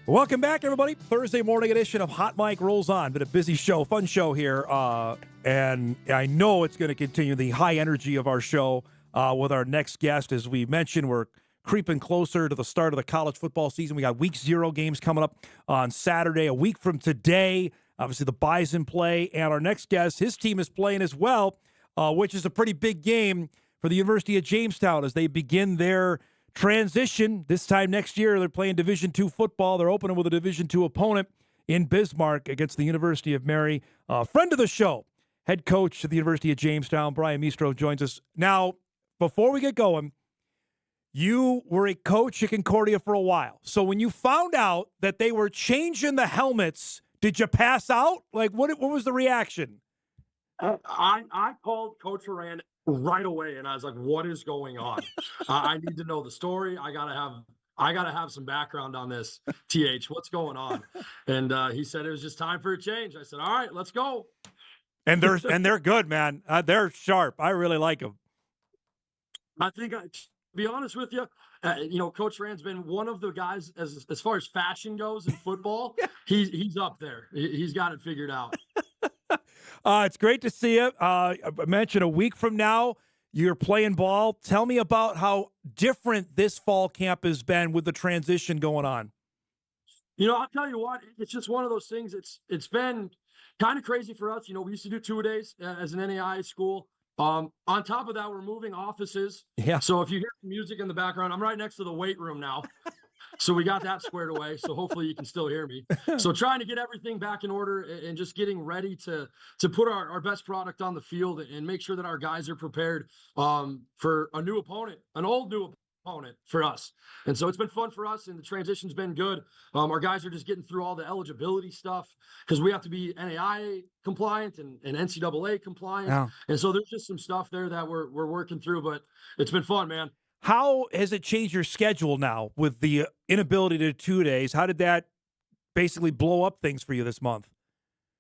Welcome back, everybody. Thursday morning edition of Hot Mic rolls on. Been a busy show, fun show here, and I know it's going to continue the high energy of our show with our next guest. As we mentioned, we're creeping closer to the start of the college football season. We got Week 0 games coming up on Saturday, a week from today. Obviously, the Bison play, and our next guest, his team is playing as well, which is a pretty big game for the University of Jamestown as they begin their transition. This time next year, they're playing Division II football. They're opening with a Division II opponent in Bismarck against the University of Mary. Friend of the show, head coach at the University of Jamestown, Brian Mistro, joins us. Now, before we get going, you were a coach at Concordia for a while. So when you found out that they were changing the helmets, did you pass out? Like, what was the reaction? I called Coach Horan right away, and I was like, "What is going on? I need to know the story. I gotta have some background on this. What's going on?" And he said it was just time for a change. I said, "All right, let's go." And they're good, man. They're sharp. I really like them. I think, to be honest with you, Coach Rand's been one of the guys as far as fashion goes in football. He's up there. He's got it figured out. It's great to see you. I mentioned a week from now, you're playing ball. Tell me about how different this fall camp has been with the transition going on. I'll tell you what, it's just one of those things. It's been kind of crazy for us. We used to do 2-a-days as an NAI school. On top of that, we're moving offices. Yeah. So if you hear music in the background, I'm right next to the weight room now. So we got that squared away. So hopefully you can still hear me. So trying to get everything back in order and just getting ready to put our best product on the field and make sure that our guys are prepared for a new opponent, an old new opponent for us. And so it's been fun for us, and the transition's been good. Our guys are just getting through all the eligibility stuff because we have to be NAIA compliant and NCAA compliant. Yeah. And so there's just some stuff there that we're working through, but it's been fun, man. How has it changed your schedule now with the inability to 2 days? How did that basically blow up things for you this month?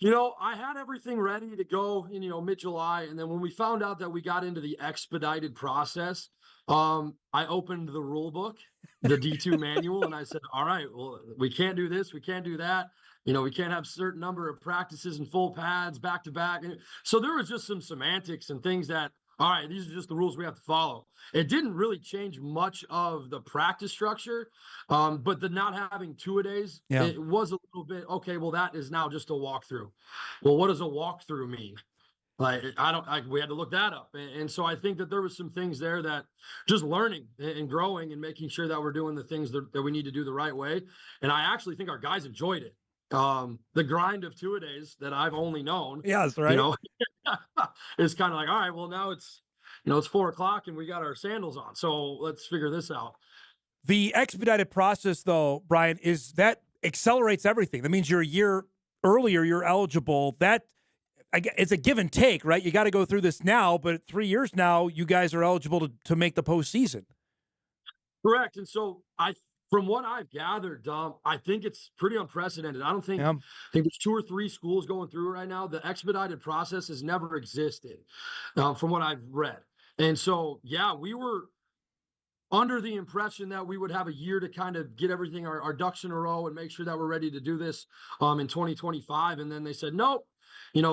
I had everything ready to go in, mid-July. And then when we found out that we got into the expedited process, I opened the rule book, the D2 manual, and I said, all right, well, we can't do this. We can't do that. We can't have a certain number of practices and full pads back to back. So there was just some semantics and things that, all right, these are just the rules we have to follow. It didn't really change much of the practice structure, but the not having 2-a-days, It was a little bit, okay, well, that is now just a walkthrough. Well, what does a walkthrough mean? Like, we had to look that up. And so I think that there was some things there that just learning and growing and making sure that we're doing the things that we need to do the right way. And I actually think our guys enjoyed it. The grind of 2-a-days that I've only known. Yeah, that's right. It's kind of like, all right, well, now it's 4:00 and we got our sandals on. So let's figure this out. The expedited process, though, Brian, is that accelerates everything. That means you're a year earlier, you're eligible. It's a give and take, right? You got to go through this now, but 3 years now, you guys are eligible to make the postseason. Correct. And so from what I've gathered, Dom, I think it's pretty unprecedented. I think there's 2 or 3 schools going through it right now. The expedited process has never existed, from what I've read. And so, yeah, we were under the impression that we would have a year to kind of get everything, our ducks in a row and make sure that we're ready to do this in 2025. And then they said, nope.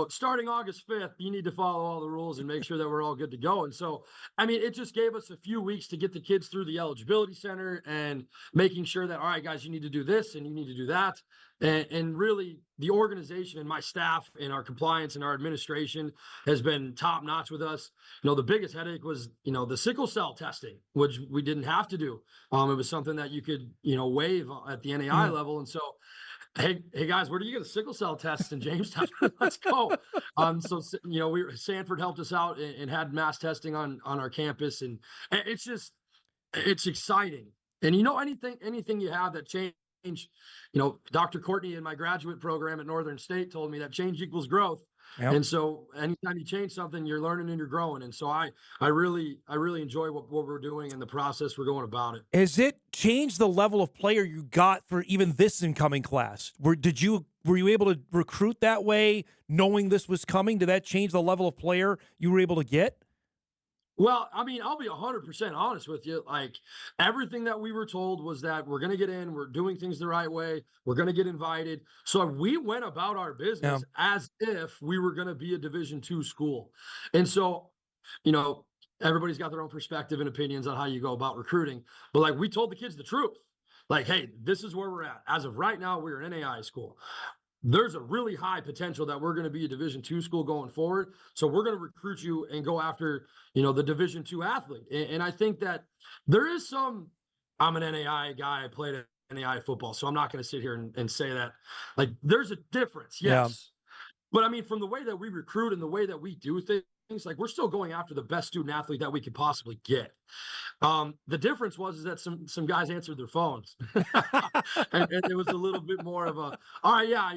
Starting August 5th, you need to follow all the rules and make sure that we're all good to go. And so, it just gave us a few weeks to get the kids through the eligibility center and making sure that, all right, guys, you need to do this and you need to do that. And really, the organization and my staff and our compliance and our administration has been top notch with us. The biggest headache was, the sickle cell testing, which we didn't have to do. It was something that you could, waive at the NAI level. And so, Hey guys, where do you get a sickle cell test in Jamestown? Let's go. Sanford helped us out and had mass testing on our campus, and it's exciting. And anything you have that change, Dr. Courtney in my graduate program at Northern State told me that change equals growth. Yep. And so anytime you change something, you're learning and you're growing. And so I really enjoy what we're doing and the process we're going about it. Has it changed the level of player you got for even this incoming class? Were you able to recruit that way, knowing this was coming? Did that change the level of player you were able to get? Well, I mean, I'll be 100% honest with you. Like everything that we were told was that we're going to get in, we're doing things the right way, we're going to get invited. So we went about our Yeah. business as if we were going to be a Division II school. And so, you know, everybody's got their own perspective and opinions on how you go about recruiting. But like we told the kids the truth. Like, hey, this is where we're at. As of right now, we're an NAI school. There's a really high potential that we're going to be a Division II school going forward. So we're going to recruit you and go after, the Division II athlete. And I think that there is some, I'm an NAI guy. I played NAI football. So I'm not going to sit here and say that like there's a difference. Yeah. Yes. But I mean, from the way that we recruit and the way that we do things, like we're still going after the best student athlete that we could possibly get. The difference was that some guys answered their phones, and it was a little bit more of a, all right, yeah,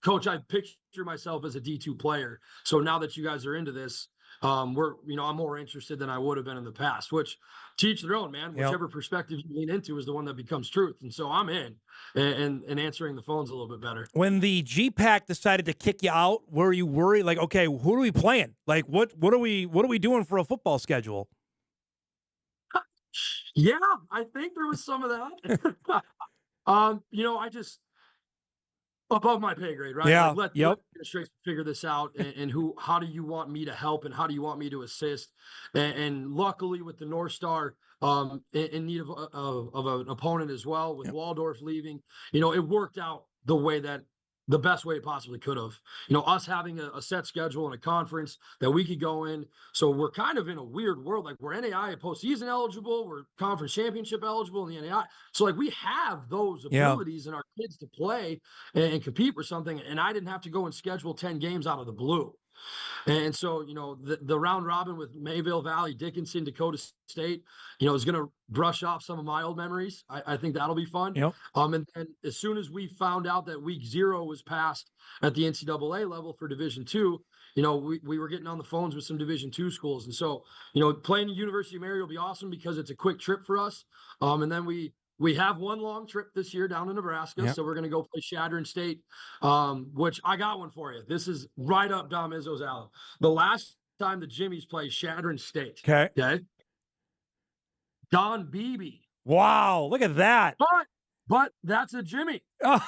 coach, I picture myself as a D2 player. So now that you guys are into this, I'm more interested than I would have been in the past. Which, to each their own, man. Whichever perspective you lean into is the one that becomes truth. And so I'm in, and answering the phones a little bit better. When the GPAC decided to kick you out, were you worried? Like, okay, who are we playing? Like, what are we doing for a football schedule? Yeah, I think there was some of that. I just above my pay grade, right? Yeah. Like, let administration figure this out, and how do you want me to help, and how do you want me to assist? And luckily, with the North Star, in need of an opponent as well, with Waldorf leaving, it worked out the best way it possibly could have. Us having a set schedule and a conference that we could go in. So we're kind of in a weird world. Like we're NAI postseason eligible, we're conference championship eligible in the NAI. So like we have those abilities in our kids to play and compete for something. And I didn't have to go and schedule 10 games out of the blue. And so, the round robin with Mayville Valley, Dickinson, Dakota State, is going to brush off some of my old memories. I think that'll be fun. Yep. And then as soon as we found out that week 0 was passed at the NCAA level for Division II, we were getting on the phones with some Division II schools. And so, playing the University of Mary will be awesome because it's a quick trip for us. And then we have one long trip this year down to Nebraska, so we're going to go play Chadron State, which I got one for you. This is right up Dom Izzo's alley. The last time the Jimmies played Chadron State. Okay. Don Beebe. Wow, look at that. But that's a Jimmy. Oh,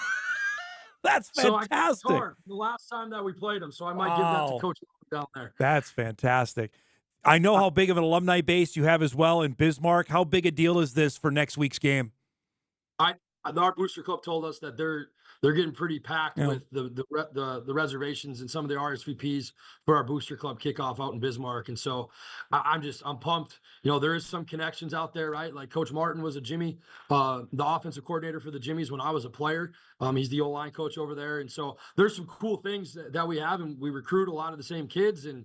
that's fantastic. So I got the last time that we played him, so I might give that to Coach down there. That's fantastic. I know how big of an alumni base you have as well in Bismarck. How big a deal is this for next week's game? Our booster club told us that they're getting pretty packed with the reservations and some of the RSVPs for our booster club kickoff out in Bismarck. And so I'm pumped. There is some connections out there, right? Like Coach Martin was a Jimmy, the offensive coordinator for the Jimmies when I was a player. He's the O-line coach over there. And so there's some cool things that we have, and we recruit a lot of the same kids, and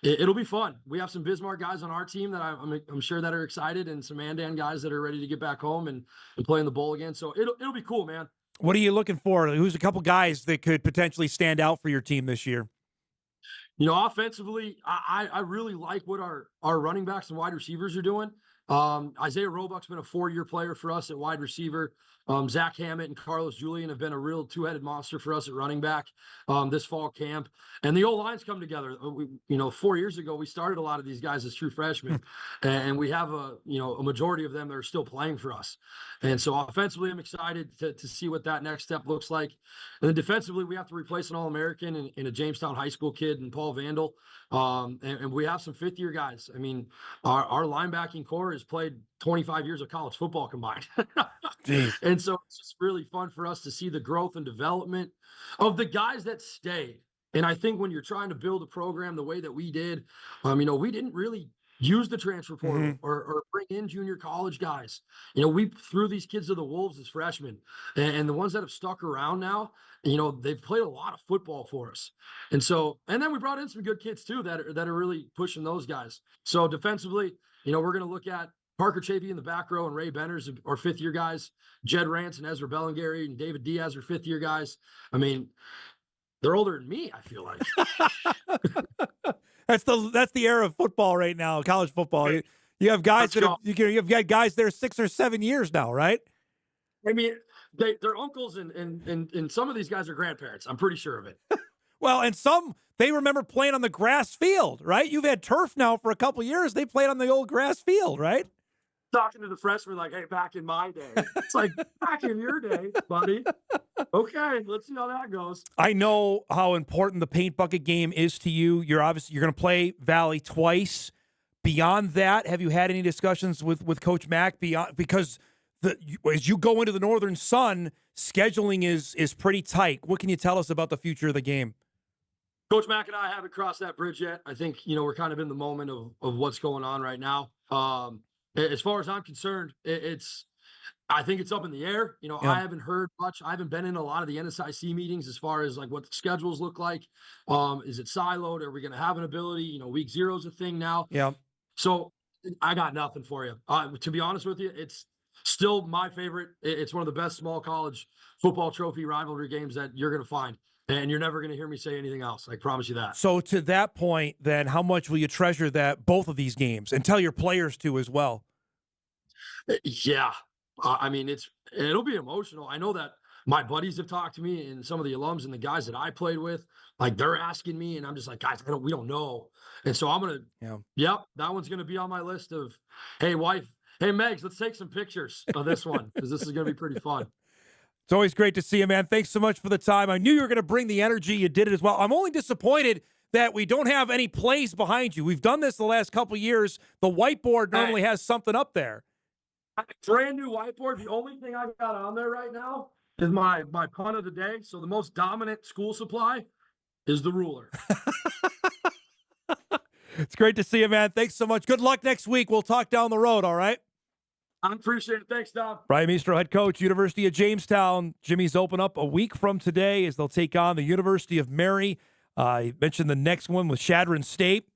it'll be fun. We have some Bismarck guys on our team that I'm sure that are excited, and some Mandan guys that are ready to get back home and play in the bowl again. So it'll be cool, man. What are you looking for? Who's a couple guys that could potentially stand out for your team this year? Offensively, I really like what our running backs and wide receivers are doing. Isaiah Roebuck's been a 4-year player for us at wide receiver. Zach Hammett and Carlos Julian have been a real two-headed monster for us at running back this fall camp. And the O-line's come together. 4 years ago, we started a lot of these guys as true freshmen, and we have a majority of them that are still playing for us. And so offensively, I'm excited to see what that next step looks like. And then defensively, we have to replace an All-American and a Jamestown High School kid and Paul Vandal. And we have some fifth-year guys. I mean, our linebacking core has played 25 years of college football combined. And so it's just really fun for us to see the growth and development of the guys that stayed. And I think when you're trying to build a program the way that we did, we didn't really use the transfer portal or bring in junior college guys. We threw these kids to the wolves as freshmen, and the ones that have stuck around now, they've played a lot of football for us. And then we brought in some good kids too that are really pushing those guys. So defensively, we're going to look at Parker Chafee in the back row and Ray Benners are 5th-year guys. Jed Rance and Ezra Bellingary and David Diaz are 5th-year guys. I mean, they're older than me, I feel like. That's the era of football right now, college football. You have guys you've got guys that are 6 or 7 years now, right? I mean, they're uncles and some of these guys are grandparents. I'm pretty sure of it. Well, and some they remember playing on the grass field, right? You've had turf now for a couple years. They played on the old grass field, right? Talking to the freshmen like, hey, back in my day. It's like, back in your day, buddy. Okay, let's see how that goes. I know how important the paint bucket game is to you. You're going to play Valley twice. Beyond that, have you had any discussions with Coach Mack because as you go into the Northern Sun, scheduling is pretty tight. What can you tell us about the future of the game? Coach Mack and I haven't crossed that bridge yet. I think, we're kind of in the moment of what's going on right now. As far as I'm concerned, I think it's up in the air. Yeah. I haven't heard much. I haven't been in a lot of the NSIC meetings as far as like what the schedules look like. Is it siloed? Are we going to have an ability? Week 0 is a thing now. Yeah. So I got nothing for you. To be honest with you, it's still my favorite. It's one of the best small college football trophy rivalry games that you're going to find. And you're never going to hear me say anything else. I promise you that. So to that point, then, how much will you treasure both of these games and tell your players to as well? Yeah. I mean, it'll be emotional. I know that my buddies have talked to me and some of the alums and the guys that I played with, like they're asking me and I'm just like, guys, we don't know. And so I'm going to, yep, that one's going to be on my list of, hey, wife, hey, Megs, let's take some pictures of this one because this is going to be pretty fun. It's always great to see you, man. Thanks so much for the time. I knew you were going to bring the energy. You did it as well. I'm only disappointed that we don't have any plays behind you. We've done this the last couple of years. The whiteboard normally has something up there. Brand new whiteboard. The only thing I got on there right now is my pun of the day. So the most dominant school supply is the ruler. It's great to see you, man. Thanks so much. Good luck next week. We'll talk down the road, all right? I appreciate it. Thanks, Dom. Brian Mistro, head coach, University of Jamestown. Jimmy's open up a week from today as they'll take on the University of Mary. I mentioned the next one with Shadron State,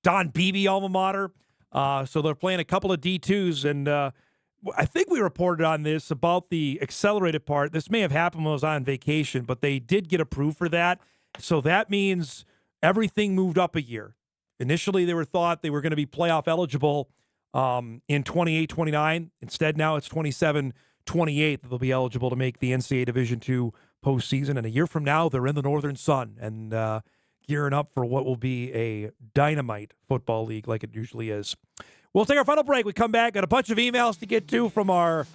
Don Beebe alma mater. So they're playing a couple of D2s, and I think we reported on this about the accelerated part. This may have happened when I was on vacation, but they did get approved for that. So that means everything moved up a year. Initially, they were thought they were going to be playoff eligible in 28-29. Instead, now it's 27-28 that they'll be eligible to make the NCAA Division II postseason. And a year from now, they're in the Northern Sun and gearing up for what will be a dynamite football league like it usually is. We'll take our final break. We come back, got a bunch of emails to get to from our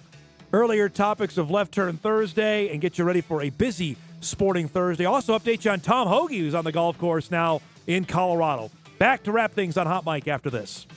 earlier topics of Left Turn Thursday and get you ready for a busy sporting Thursday. Also update you on Tom Hoagie, who's on the golf course now in Colorado. Back to wrap things on Hot Mic after this.